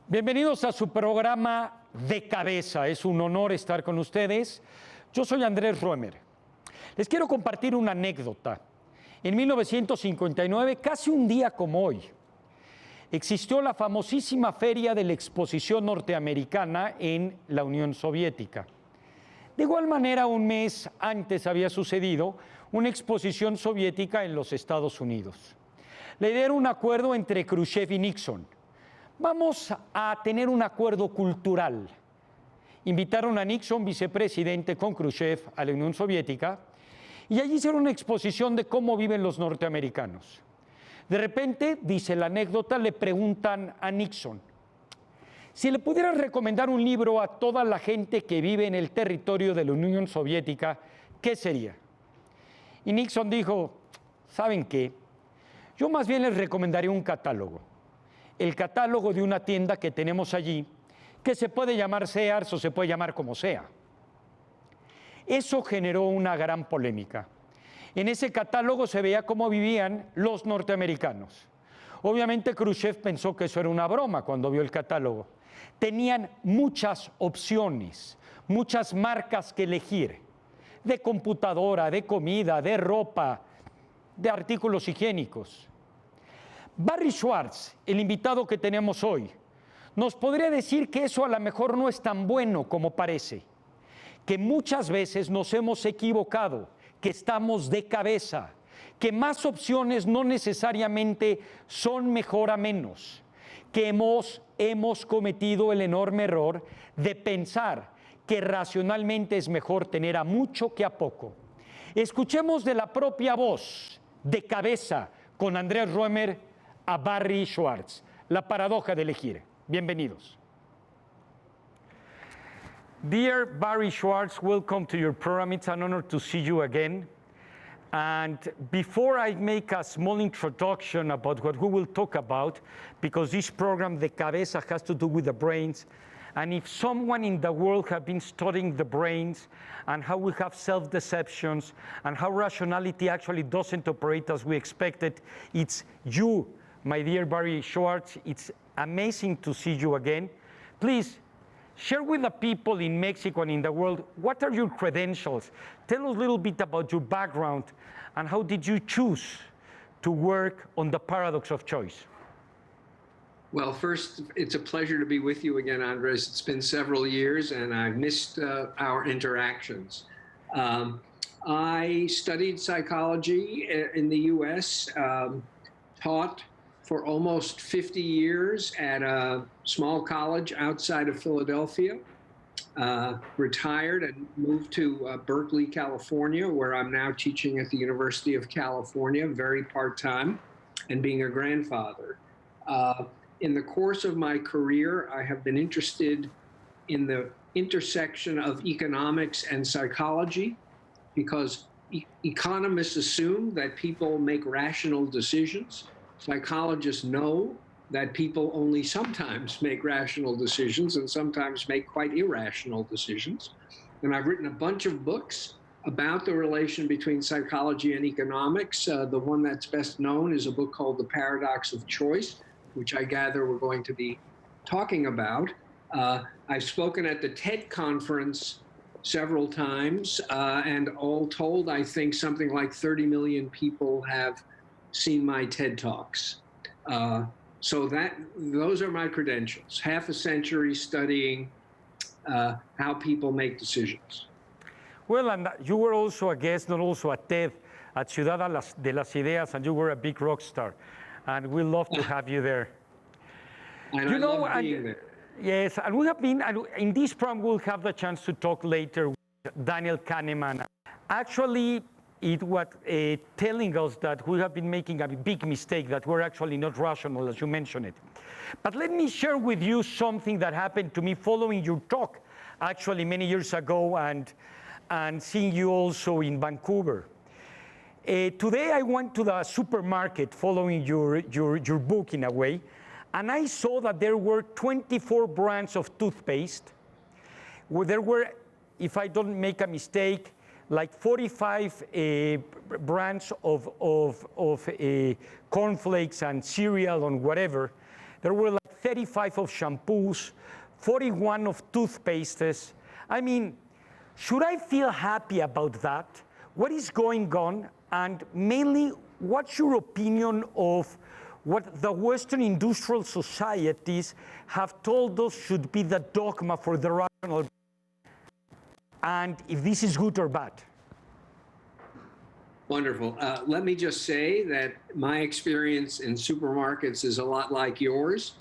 Bienvenidos a su programa de Cabeza. Es un honor estar con ustedes. Yo soy Andrés Roemer. Les quiero compartir una anécdota. En 1959, casi un día como hoy, existió la famosísima Feria de la Exposición Norteamericana en la Unión Soviética. De igual manera, un mes antes había sucedido una exposición soviética en los Estados Unidos. La idea era un acuerdo entre Khrushchev y Nixon. Vamos a tener un acuerdo cultural. Invitaron a Nixon, vicepresidente, con Khrushchev a la Unión Soviética, y allí hicieron una exposición de cómo viven los norteamericanos. De repente, dice la anécdota, le preguntan a Nixon, si le pudiera recomendar un libro a toda la gente que vive en el territorio de la Unión Soviética, ¿qué sería? Y Nixon dijo, ¿saben qué? Yo más bien les recomendaría un catálogo. El catálogo de una tienda que tenemos allí, que se puede llamar Sears o se puede llamar como sea. Eso generó una gran polémica. En ese catálogo se veía cómo vivían los norteamericanos. Obviamente Khrushchev pensó que eso era una broma cuando vio el catálogo. Tenían muchas opciones, muchas marcas que elegir, de computadora, de comida, de ropa, de artículos higiénicos. Barry Schwartz, el invitado que tenemos hoy, nos podría decir que eso a lo mejor no es tan bueno como parece, que muchas veces nos hemos equivocado, que estamos de cabeza, que más opciones no necesariamente son mejor a menos, que hemos cometido el enorme error de pensar que racionalmente es mejor tener a mucho que a poco. Escuchemos de la propia voz, de Cabeza, con Andrés Roemer, a Barry Schwartz, la paradoja de elegir. Bienvenidos. Dear Barry Schwartz, welcome to your program. It's an honor to see you again. And before I make a small introduction about what we will talk about, because this program, the Cabeza, has to do with the brains, and if someone in the world has been studying the brains and how we have self-deceptions and how rationality actually doesn't operate as we expected, it's you, my dear Barry Schwartz. It's amazing to see you again. Please share with the people in Mexico and in the world, what are your credentials? Tell us a little bit about your background and how did you choose to work on the paradox of choice? Well, first, it's a pleasure to be with you again, Andres. It's been several years and I've missed our interactions. I studied psychology in the US, taught for almost 50 years at a small college outside of Philadelphia, retired and moved to Berkeley, California, where I'm now teaching at the University of California, very part-time, and being a grandfather. In the course of my career, I have been interested in the intersection of economics and psychology because economists assume that people make rational decisions. Psychologists know that people only sometimes make rational decisions and sometimes make quite irrational decisions. And I've written a bunch of books about the relation between psychology and economics. The one that's best known is a book called The Paradox of Choice, which I gather we're going to be talking about. I've spoken at the TED conference several times, and all told, I think something like 30 million people have seen my TED Talks. So those are my credentials. Half a century studying how people make decisions. Well, and you were also a guest, not also at TED, at Ciudad de las Ideas, and you were a big rock star. And we love to have you there. And I love being there. Yes, and we have been, in this program, we'll have the chance to talk later with Daniel Kahneman. Actually, it was telling us that we have been making a big mistake, that we're actually not rational, as you mentioned it. But let me share with you something that happened to me following your talk, actually many years ago, and seeing you also in Vancouver. Today I went to the supermarket following your book in a way, and I saw that there were 24 brands of toothpaste. There were, if I don't make a mistake, like 45 brands of cornflakes and cereal and whatever. There were like 35 of shampoos, 41 of toothpastes. I mean, should I feel happy about that? What is going on? And mainly, what's your opinion of what the Western industrial societies have told us should be the dogma for the rational, and if this is good or bad? Wonderful. Let me just say that my experience in supermarkets is a lot like yours.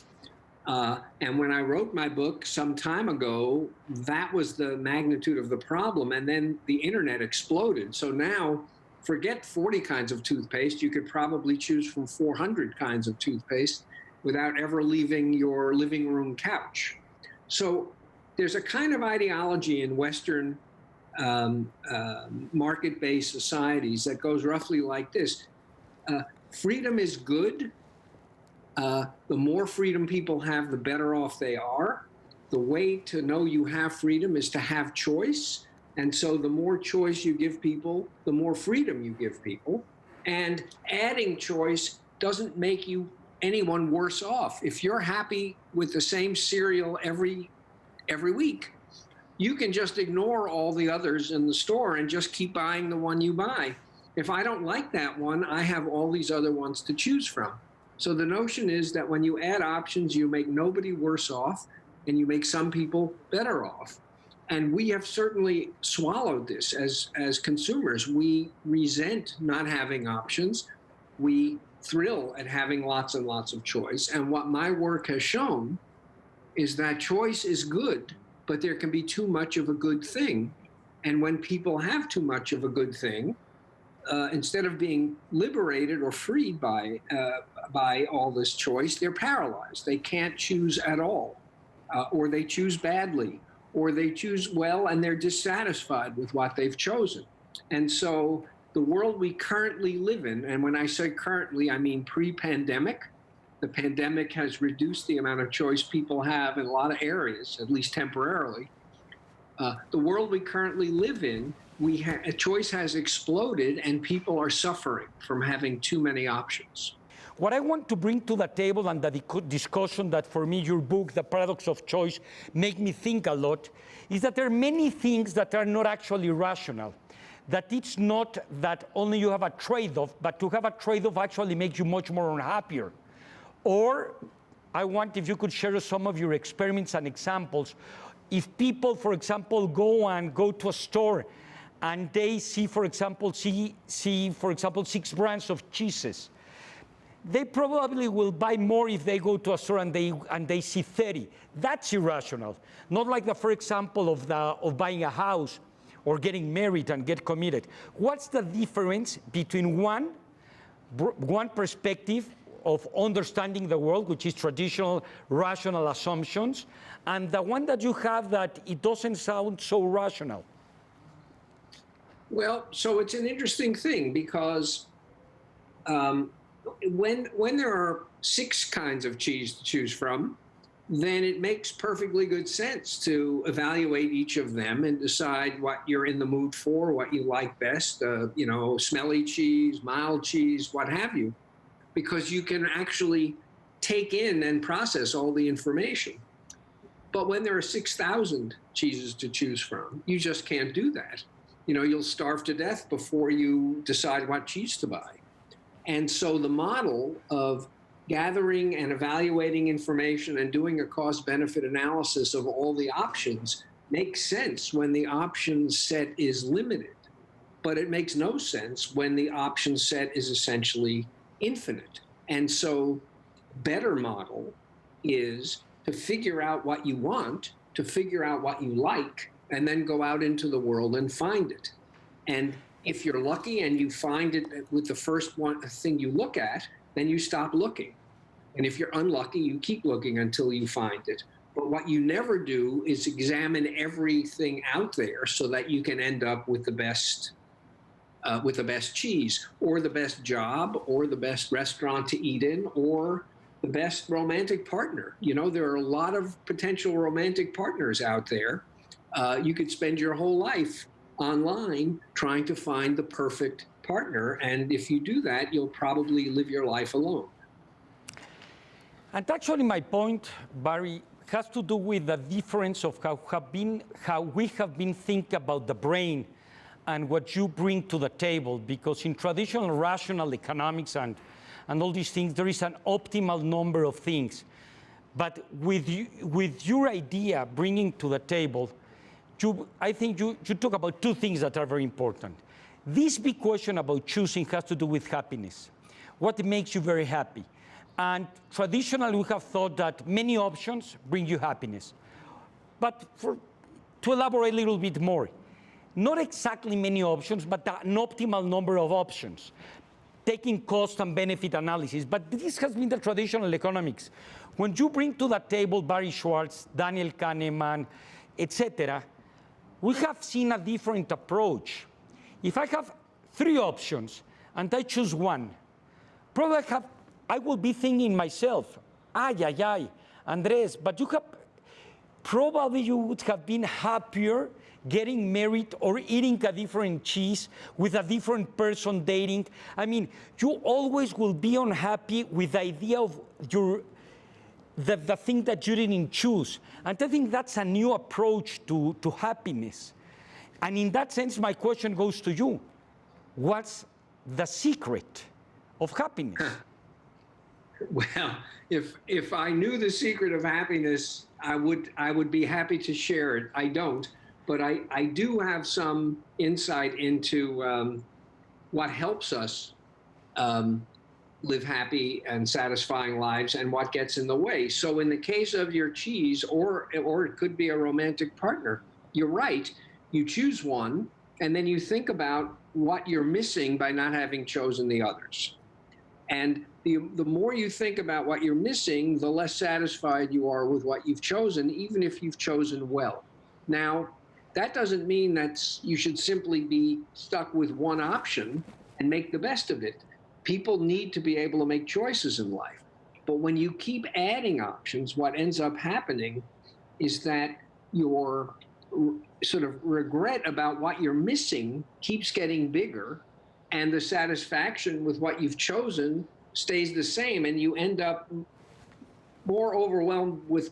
And when I wrote my book some time ago, that was the magnitude of the problem. And then the internet exploded. So now, forget 40 kinds of toothpaste. You could probably choose from 400 kinds of toothpaste without ever leaving your living room couch. So there's a kind of ideology in Western market-based societies that goes roughly like this. Freedom is good. The more freedom people have, the better off they are. The way to know you have freedom is to have choice. And so the more choice you give people, the more freedom you give people. And adding choice doesn't make anyone worse off. If you're happy with the same cereal every week, you can just ignore all the others in the store and just keep buying the one you buy. If I don't like that one, I have all these other ones to choose from. So the notion is that when you add options, you make nobody worse off and you make some people better off. And we have certainly swallowed this as consumers. We resent not having options. We thrill at having lots and lots of choice. And what my work has shown is that choice is good, but there can be too much of a good thing. And when people have too much of a good thing, instead of being liberated or freed by all this choice, they're paralyzed. They can't choose at all, or they choose badly, or they choose well and they're dissatisfied with what they've chosen. And so the world we currently live in, and when I say currently, I mean pre-pandemic. The pandemic has reduced the amount of choice people have in a lot of areas, at least temporarily. The world we currently live in, a choice has exploded and people are suffering from having too many options. What I want to bring to the table and the discussion that for me, your book, The Paradox of Choice, make me think a lot, is that there are many things that are not actually rational. That it's not that only you have a trade-off, but to have a trade-off actually makes you much more unhappier. Or I want if you could share some of your experiments and examples. If people, for example, go to a store and they see, for example, 6 brands of cheeses, they probably will buy more if they go to a store and they see 30. That's irrational. Not like for example, of buying a house or getting married and get committed. What's the difference between one perspective of understanding the world, which is traditional rational assumptions, and the one that you have that it doesn't sound so rational? Well, so it's an interesting thing because when there are 6 kinds of cheese to choose from, then it makes perfectly good sense to evaluate each of them and decide what you're in the mood for, what you like best, smelly cheese, mild cheese, what have you, because you can actually take in and process all the information. But when there are 6,000 cheeses to choose from, you just can't do that. You'll starve to death before you decide what cheese to buy. And so the model of gathering and evaluating information and doing a cost-benefit analysis of all the options makes sense when the option set is limited. But it makes no sense when the option set is essentially infinite. And so better model is to figure out what you want, to figure out what you like, and then go out into the world and find it. And if you're lucky and you find it with the first thing you look at, then you stop looking. And if you're unlucky, you keep looking until you find it. But what you never do is examine everything out there so that you can end up with the best cheese, or the best job, or the best restaurant to eat in, or the best romantic partner. There are a lot of potential romantic partners out there. You could spend your whole life online trying to find the perfect partner. And if you do that, you'll probably live your life alone. And actually my point, Barry, has to do with the difference of how we have been thinking about the brain and what you bring to the table, because in traditional rational economics and all these things, there is an optimal number of things. But with your idea bringing to the table, I think you talk about two things that are very important. This big question about choosing has to do with happiness. What makes you very happy? And traditionally, we have thought that many options bring you happiness. But to elaborate a little bit more, not exactly many options, but an optimal number of options, taking cost and benefit analysis. But this has been the traditional economics. When you bring to the table Barry Schwartz, Daniel Kahneman, etc., we have seen a different approach. If I have three options and I choose one, probably I will be thinking myself, Andrés, but probably you would have been happier getting married or eating a different cheese with a different person dating. I mean, you always will be unhappy with the idea of the thing that you didn't choose. And I think that's a new approach to happiness. And in that sense, my question goes to you. What's the secret of happiness? Well, if I knew the secret of happiness, I would be happy to share it. I don't, but I do have some insight into what helps us live happy and satisfying lives and what gets in the way. So in the case of your cheese, or it could be a romantic partner, you're right. You choose one, and then you think about what you're missing by not having chosen the others. And the more you think about what you're missing, the less satisfied you are with what you've chosen, even if you've chosen well. Now, that doesn't mean that you should simply be stuck with one option and make the best of it. People need to be able to make choices in life. But when you keep adding options, what ends up happening is that your sort of regret about what you're missing keeps getting bigger, and the satisfaction with what you've chosen stays the same, and you end up more overwhelmed with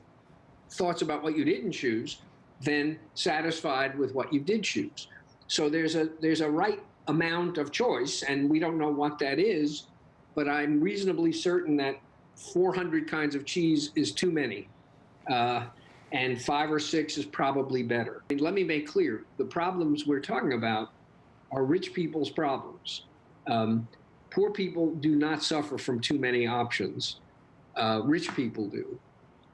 thoughts about what you didn't choose than satisfied with what you did choose. So there's a right amount of choice, and we don't know what that is, but I'm reasonably certain that 400 kinds of cheese is too many, and 5 or 6 is probably better. And let me make clear, the problems we're talking about are rich people's problems. Poor people do not suffer from too many options. Rich people do.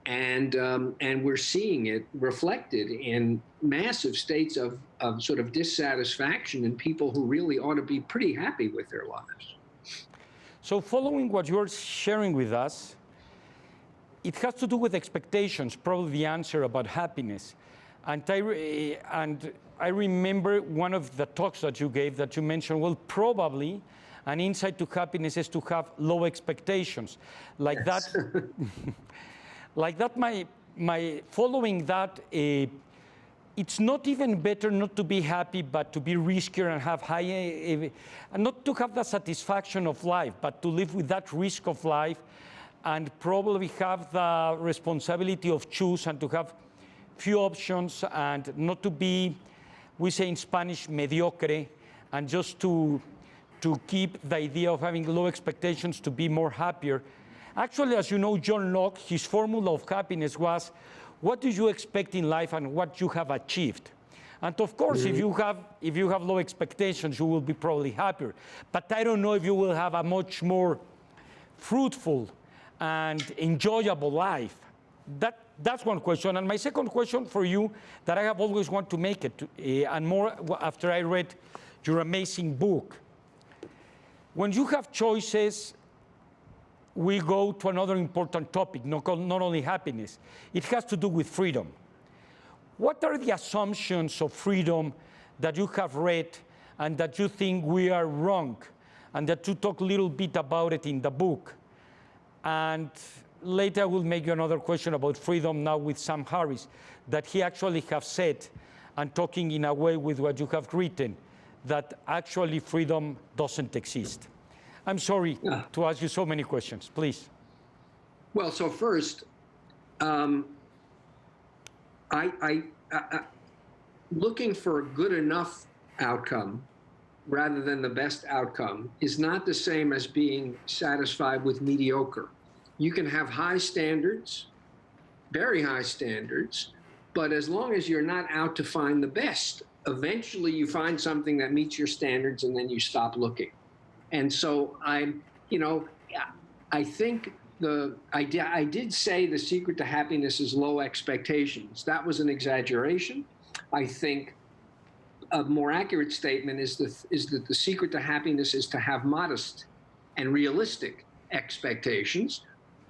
And we're seeing it reflected in massive states of sort of dissatisfaction in people who really ought to be pretty happy with their lives. So following what you're sharing with us, it has to do with expectations, probably the answer about happiness. And I remember one of the talks that you gave that you mentioned, well, probably an insight to happiness is to have low expectations. Like yes. That, like that, my following that, it's not even better not to be happy, but to be riskier and have and not to have the satisfaction of life, but to live with that risk of life and probably have the responsibility of choose and to have few options and not to be, we say in Spanish, mediocre, and just to keep the idea of having low expectations to be more happier. Actually, as you know, John Locke, his formula of happiness was, what do you expect in life and what you have achieved? And of course, if you have low expectations, you will be probably happier. But I don't know if you will have a much more fruitful and enjoyable life. That's one question. And my second question for you that I have always wanted to make it, and more after I read your amazing book. When you have choices, we go to another important topic, not only happiness. It has to do with freedom. What are the assumptions of freedom that you have read and that you think we are wrong, and that you talk a little bit about it in the book? And later I will make you another question about freedom now with Sam Harris, that he actually have said, and talking in a way with what you have written, that actually freedom doesn't exist. I'm sorry to ask you so many questions, please. Well, so first, I looking for a good enough outcome rather than the best outcome is not the same as being satisfied with mediocre. You can have high standards, very high standards, but as long as you're not out to find the best, eventually you find something that meets your standards and then you stop looking. And so I think I did say the secret to happiness is low expectations. That was an exaggeration. I think a more accurate statement is that the secret to happiness is to have modest and realistic expectations,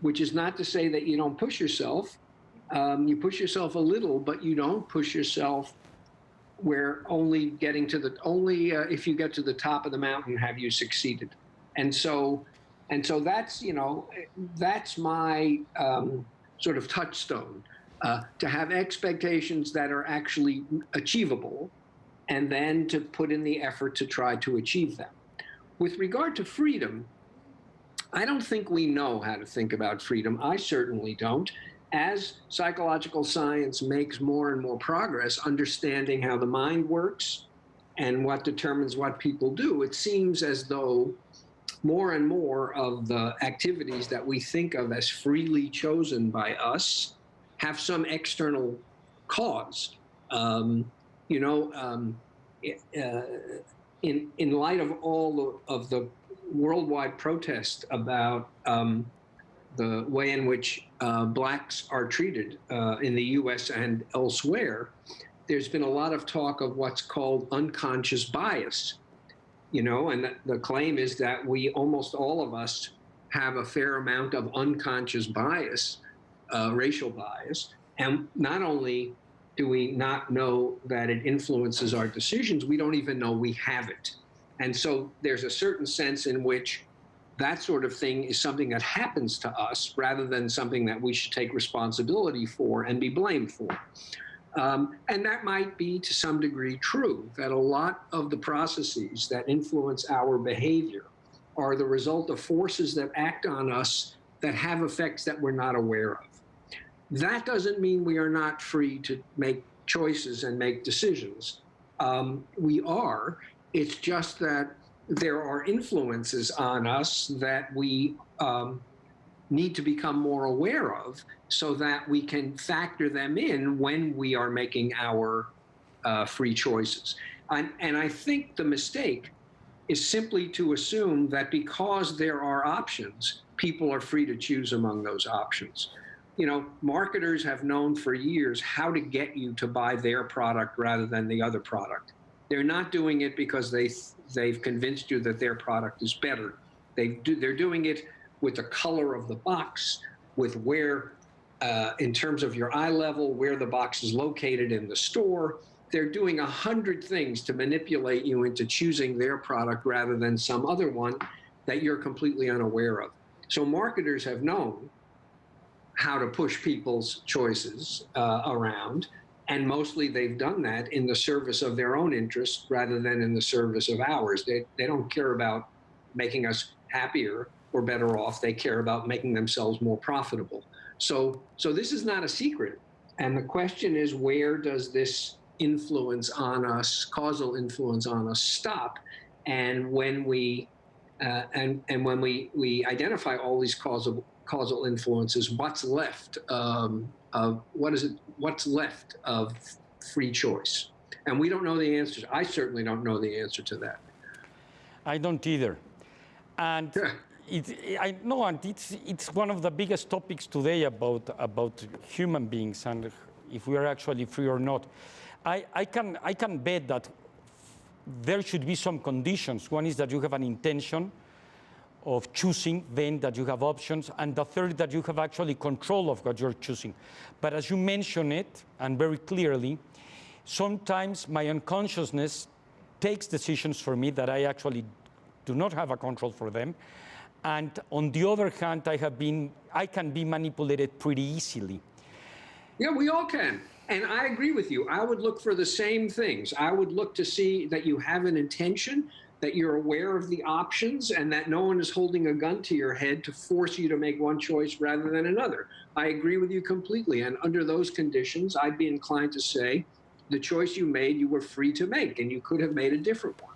which is not to say that you don't push yourself. You push yourself a little, but you don't push yourself where if you get to the top of the mountain have you succeeded. And so that's my sort of touchstone, to have expectations that are actually achievable, and then to put in the effort to try to achieve them. With regard to freedom, I don't think we know how to think about freedom. I certainly don't. As psychological science makes more and more progress, understanding how the mind works and what determines what people do, it seems as though more and more of the activities that we think of as freely chosen by us have some external cause. In light of all of the worldwide protest about the way in which blacks are treated in the US and elsewhere, there's been a lot of talk of what's called unconscious bias, and the claim is that almost all of us have a fair amount of unconscious bias, racial bias, and not only do we not know that it influences our decisions, we don't even know we have it. And so there's a certain sense in which that sort of thing is something that happens to us rather than something that we should take responsibility for and be blamed for. And that might be to some degree true, that a lot of the processes that influence our behavior are the result of forces that act on us that have effects that we're not aware of. That doesn't mean we are not free to make choices and make decisions. We are. It's just that there are influences on us that we need to become more aware of so that we can factor them in when we are making our free choices. And I think the mistake is simply to assume that because there are options, people are free to choose among those options. Marketers have known for years how to get you to buy their product rather than the other product. They're not doing it because they've convinced you that their product is better. They're doing it with the color of the box, with where, in terms of your eye level, where the box is located in the store. They're doing 100 things to manipulate you into choosing their product rather than some other one that you're completely unaware of. So marketers have known how to push people's choices around, and mostly they've done that in the service of their own interests rather than in the service of ours. They don't care about making us happier or better off. They care about making themselves more profitable. So this is not a secret. And the question is, where does this influence on us, causal influence on us, stop? And when we identify all these causal influences, what's left what's left of free choice? And we don't know the answers. I certainly don't know the answer to that. I don't either. And it's one of the biggest topics today about human beings and if we are actually free or not. I can bet that there should be some conditions. One is that you have an intention of choosing, then that you have options, and the third that you have actually control of what you're choosing. But as you mention it, and very clearly, sometimes my unconsciousness takes decisions for me that I actually do not have a control for them. And on the other hand, I can be manipulated pretty easily. Yeah, we all can. And I agree with you. I would look for the same things. I would look to see that you have an intention that you're aware of the options and that no one is holding a gun to your head to force you to make one choice rather than another. I agree with you completely. And under those conditions, I'd be inclined to say the choice you made, you were free to make, and you could have made a different one.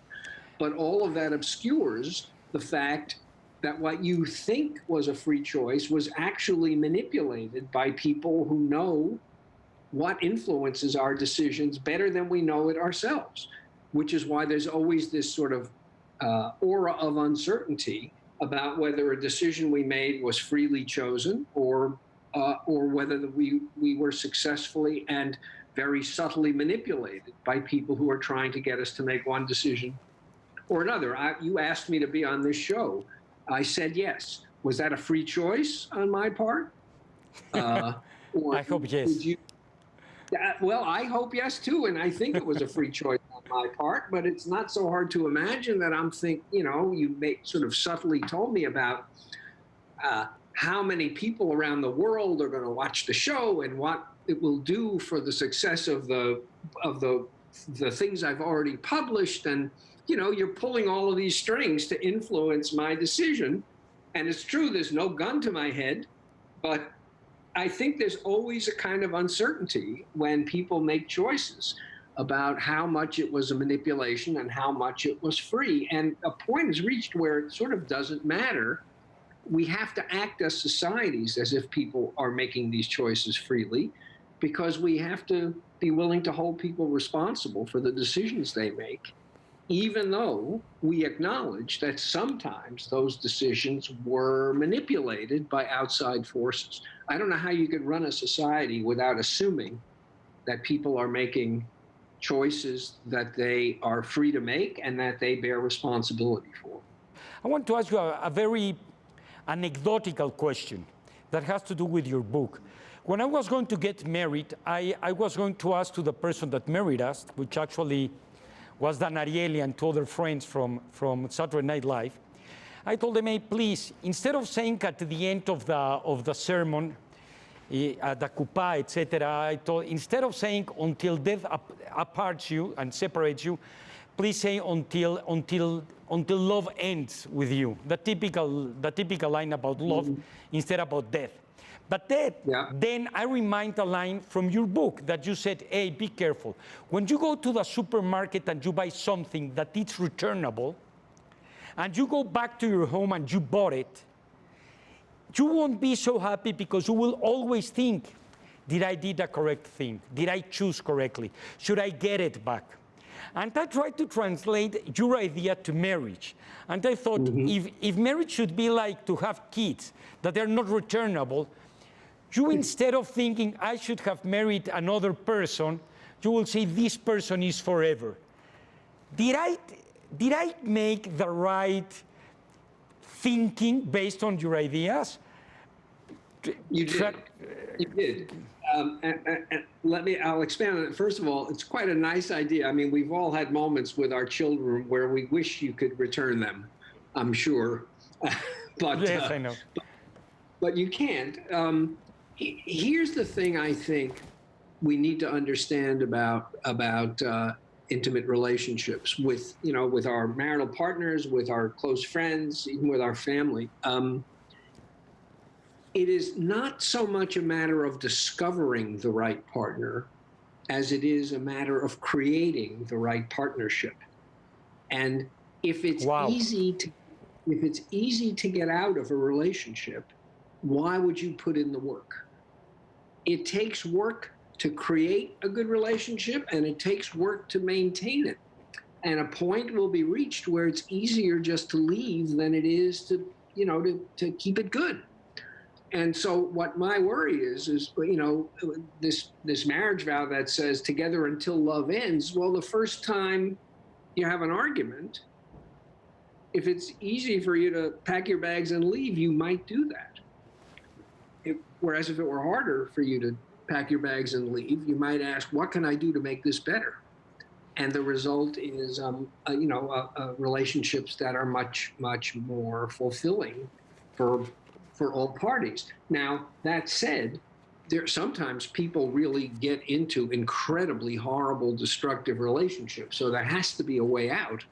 But all of that obscures the fact that what you think was a free choice was actually manipulated by people who know what influences our decisions better than we know it ourselves, which is why there's always this sort of aura of uncertainty about whether a decision we made was freely chosen or whether we were successfully and very subtly manipulated by people who are trying to get us to make one decision or another. You asked me to be on this show. I said yes. Was that a free choice on my part? Or I hope yes. Well, I hope yes too, and I think it was a free choice on my part. But it's not so hard to imagine that you sort of subtly told me about how many people around the world are going to watch the show and what it will do for the success of the things I've already published, and you're pulling all of these strings to influence my decision. And it's true, there's no gun to my head, but I think there's always a kind of uncertainty when people make choices about how much it was a manipulation and how much it was free. And a point is reached where it sort of doesn't matter. We have to act as societies as if people are making these choices freely, because we have to be willing to hold people responsible for the decisions they make, even though we acknowledge that sometimes those decisions were manipulated by outside forces. I don't know how you could run a society without assuming that people are making choices that they are free to make and that they bear responsibility for. I want to ask you a very anecdotal question that has to do with your book. When I was going to get married, I was going to ask to the person that married us, which actually was Dan Ariely and two other friends from Saturday Night Live. I told them, hey, please, instead of saying at the end of the sermon, the kuppah, etc., I told, instead of saying until death aparts you and separates you, please say until love ends with you. The typical line about love instead about death. But then I remind a line from your book that you said, hey, be careful. When you go to the supermarket and you buy something that is returnable, and you go back to your home and you bought it, you won't be so happy because you will always think, did I do the correct thing? Did I choose correctly? Should I get it back? And I tried to translate your idea to marriage. And I thought, if marriage should be like to have kids, that they're not returnable, you, instead of thinking I should have married another person, you will say this person is forever. Did I make the right thinking based on your ideas? You did. You did. And I'll expand on it. First of all, it's quite a nice idea. I mean, we've all had moments with our children where we wish you could return them, I'm sure. But yes, I know. But you can't. Here's the thing I think we need to understand about intimate relationships with our marital partners, with our close friends, even with our family. It is not so much a matter of discovering the right partner as it is a matter of creating the right partnership. And if it's easy to get out of a relationship, why would you put in the work? It takes work to create a good relationship, and it takes work to maintain it. And a point will be reached where it's easier just to leave than it is to keep it good. And so what my worry is this marriage vow that says together until love ends. Well, the first time you have an argument, if it's easy for you to pack your bags and leave, you might do that. Whereas if it were harder for you to pack your bags and leave, you might ask, what can I do to make this better? And the result is, relationships that are much, much more fulfilling for all parties. Now, that said, sometimes people really get into incredibly horrible, destructive relationships. So there has to be a way out.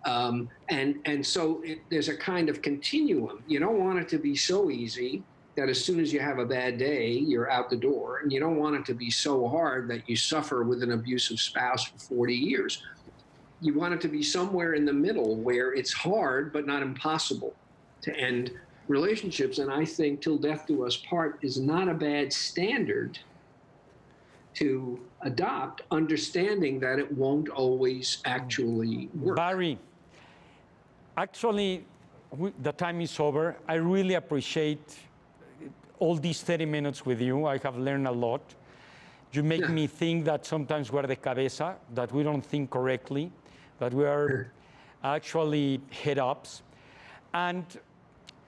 And so there's a kind of continuum. You don't want it to be so easy that as soon as you have a bad day, you're out the door. And you don't want it to be so hard that you suffer with an abusive spouse for 40 years. You want it to be somewhere in the middle where it's hard but not impossible to end relationships. And I think Till Death Do Us Part is not a bad standard to adopt, understanding that it won't always actually work. Barry, actually, the time is over. I really appreciate all these 30 minutes with you. I have learned a lot. You make me think that sometimes we're the cabeza, that we don't think correctly, that we are actually head-ups. And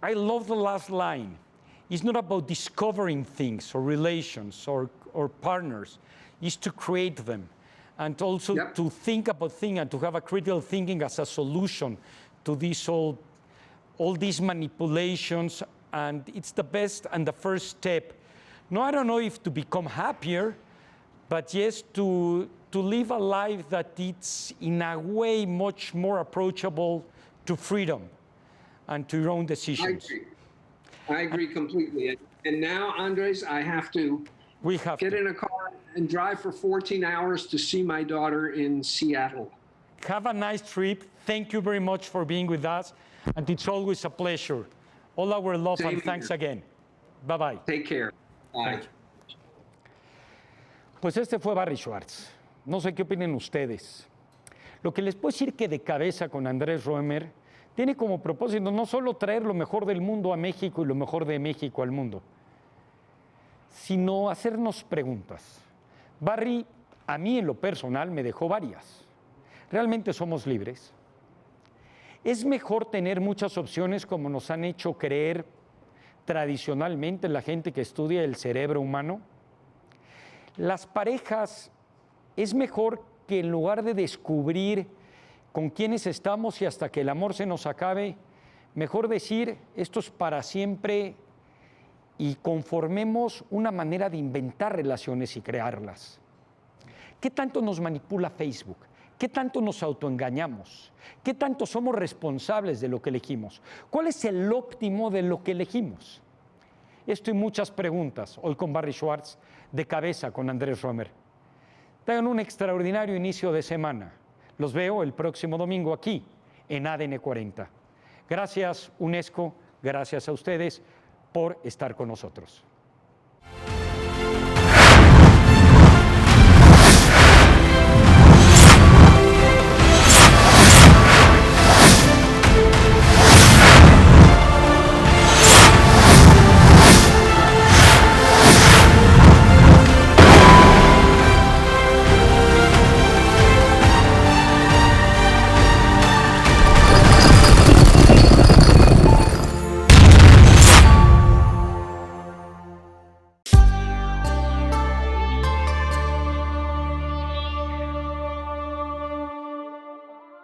I love the last line. It's not about discovering things or relations or partners. It's to create them. And also to think about things and to have a critical thinking as a solution to these all these manipulations. And it's the best and the first step. No, I don't know if to become happier, but yes, to live a life that it's in a way much more approachable to freedom and to your own decisions. I agree completely. And now, Andres, I have to get in a car and drive for 14 hours to see my daughter in Seattle. Have a nice trip. Thank you very much for being with us. And it's always a pleasure. All our love and thanks again. Bye-bye. Take care. Bye. Pues este fue Barry Schwartz. No sé qué opinen ustedes. Lo que les puedo decir que de cabeza con Andrés Roemer tiene como propósito no solo traer lo mejor del mundo a México y lo mejor de México al mundo, sino hacernos preguntas. Barry, a mí en lo personal, me dejó varias. ¿Realmente somos libres? ¿Es mejor tener muchas opciones como nos han hecho creer tradicionalmente la gente que estudia el cerebro humano? Las parejas, ¿es mejor que en lugar de descubrir con quiénes estamos y hasta que el amor se nos acabe, mejor decir esto es para siempre y conformemos una manera de inventar relaciones y crearlas? ¿Qué tanto nos manipula Facebook? ¿Qué tanto nos autoengañamos? ¿Qué tanto somos responsables de lo que elegimos? ¿Cuál es el óptimo de lo que elegimos? Esto y muchas preguntas, hoy con Barry Schwartz, de cabeza con Andrés Roemer. Tengan un extraordinario inicio de semana. Los veo el próximo domingo aquí, en ADN 40. Gracias, UNESCO, gracias a ustedes por estar con nosotros.